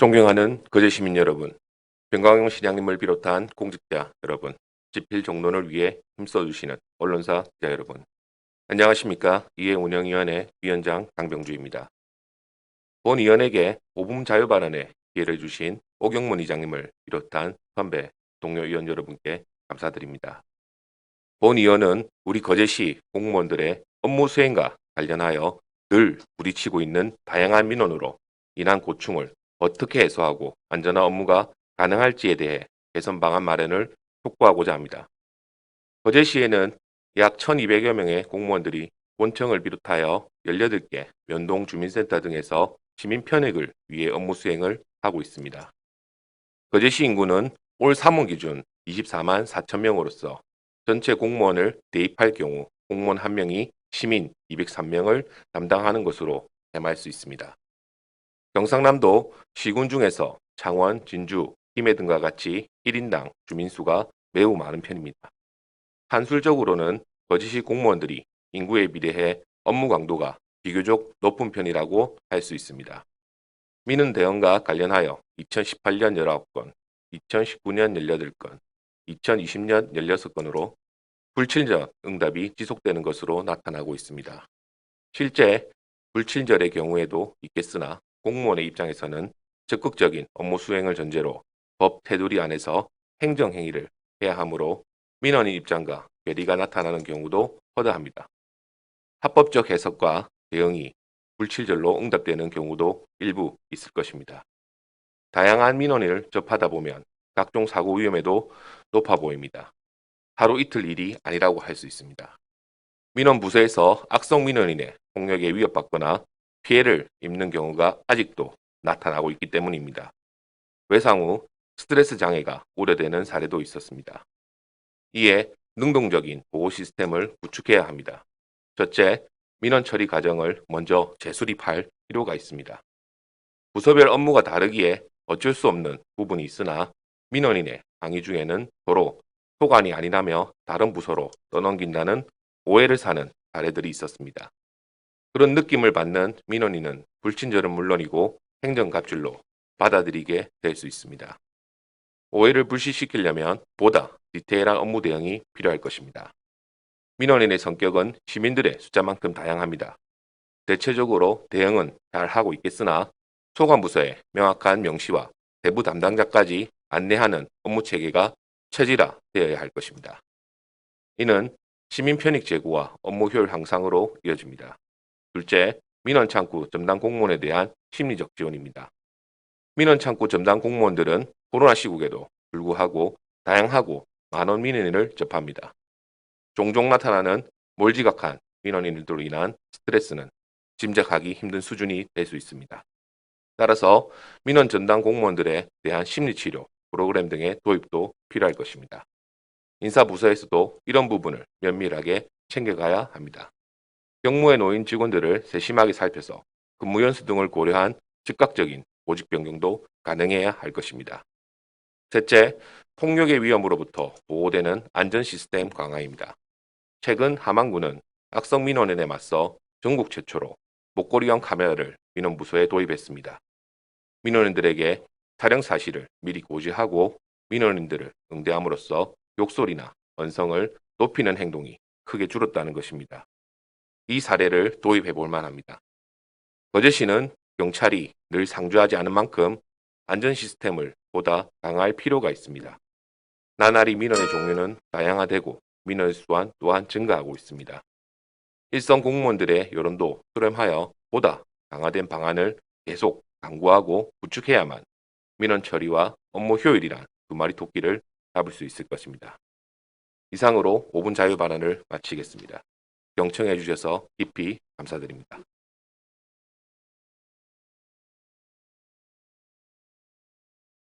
존경하는 거제시민 여러분, 변광영 시장님을 비롯한 공직자 여러분, 집필 종론을 위해 힘써주시는 언론사 기자 여러분, 안녕하십니까? 이해운영위원회 위원장 강병주입니다. 본 위원에게 5분 자유발언에 기회를 주신 오경문 의장님을 비롯한 선배, 동료 위원 여러분께 감사드립니다. 본 위원은 우리 거제시 공무원들의 업무 수행과 관련하여 늘 부딪히고 있는 다양한 민원으로 인한 고충을 어떻게 해소하고 안전한 업무가 가능할지에 대해 개선 방안 마련을 촉구하고자 합니다. 거제시에는 약 1,200여 명의 공무원들이 본청을 비롯하여 18개 면동 주민센터 등에서 시민 편익을 위해 업무 수행을 하고 있습니다. 거제시 인구는 올 3월 기준 24만 4천 명으로서 전체 공무원을 대입할 경우 공무원 1명이 시민 203명을 담당하는 것으로 해말 수 있습니다. 경상남도 시군 중에서 창원, 진주, 김해 등과 같이 1인당 주민수가 매우 많은 편입니다. 한술적으로는 거제시 공무원들이 인구에 비례해 업무 강도가 비교적 높은 편이라고 할 수 있습니다. 민원 대응과 관련하여 2018년 19건, 2019년 18건, 2020년 16건으로 불친절 응답이 지속되는 것으로 나타나고 있습니다. 실제 불친절의 경우에도 있겠으나 공무원의 입장에서는 적극적인 업무 수행을 전제로 법 테두리 안에서 행정행위를 해야 하므로 민원인 입장과 괴리가 나타나는 경우도 허다합니다. 합법적 해석과 대응이 불친절로 응답되는 경우도 일부 있을 것입니다. 다양한 민원을 접하다 보면 각종 사고 위험에도 높아 보입니다. 하루 이틀 일이 아니라고 할 수 있습니다. 민원 부서에서 악성 민원인의 폭력에 위협받거나 피해를 입는 경우가 아직도 나타나고 있기 때문입니다. 외상 후 스트레스 장애가 우려되는 사례도 있었습니다. 이에 능동적인 보호 시스템을 구축해야 합니다. 첫째, 민원 처리 과정을 먼저 재수립할 필요가 있습니다. 부서별 업무가 다르기에 어쩔 수 없는 부분이 있으나 민원인의 항의 중에는 서로 소관이 아니라며 다른 부서로 떠넘긴다는 오해를 사는 사례들이 있었습니다. 그런 느낌을 받는 민원인은 불친절은 물론이고 행정갑질로 받아들이게 될 수 있습니다. 오해를 불식시키려면 보다 디테일한 업무 대응이 필요할 것입니다. 민원인의 성격은 시민들의 숫자만큼 다양합니다. 대체적으로 대응은 잘 하고 있겠으나 소관부서의 명확한 명시와 세부 담당자까지 안내하는 업무 체계가 체질화되어야 할 것입니다. 이는 시민 편익 제고와 업무 효율 향상으로 이어집니다. 둘째, 민원창구 전담 공무원에 대한 심리적 지원입니다. 민원창구 전담 공무원들은 코로나 시국에도 불구하고 다양하고 많은 민원인을 접합니다. 종종 나타나는 몰지각한 민원인들로 인한 스트레스는 짐작하기 힘든 수준이 될 수 있습니다. 따라서 민원 전담 공무원들에 대한 심리치료 프로그램 등의 도입도 필요할 것입니다. 인사부서에서도 이런 부분을 면밀하게 챙겨가야 합니다. 경무에 놓인 직원들을 세심하게 살펴서 근무 연수 등을 고려한 즉각적인 보직 변경도 가능해야 할 것입니다. 셋째, 폭력의 위험으로부터 보호되는 안전 시스템 강화입니다. 최근 함안군은 악성 민원인에 맞서 전국 최초로 목걸이형 카메라를 민원부서에 도입했습니다. 민원인들에게 촬영 사실을 미리 고지하고 민원인들을 응대함으로써 욕설이나 언성을 높이는 행동이 크게 줄었다는 것입니다. 이 사례를 도입해 볼 만합니다. 거제시는 경찰이 늘 상주하지 않은 만큼 안전 시스템을 보다 강화할 필요가 있습니다. 나날이 민원의 종류는 다양화되고 민원 수 또한 증가하고 있습니다. 일선 공무원들의 여론도 수렴하여 보다 강화된 방안을 계속 강구하고 구축해야만 민원 처리와 업무 효율이란 두 마리 토끼를 잡을 수 있을 것입니다. 이상으로 5분 자유 발언을 마치겠습니다. 경청해 주셔서 깊이 감사드립니다.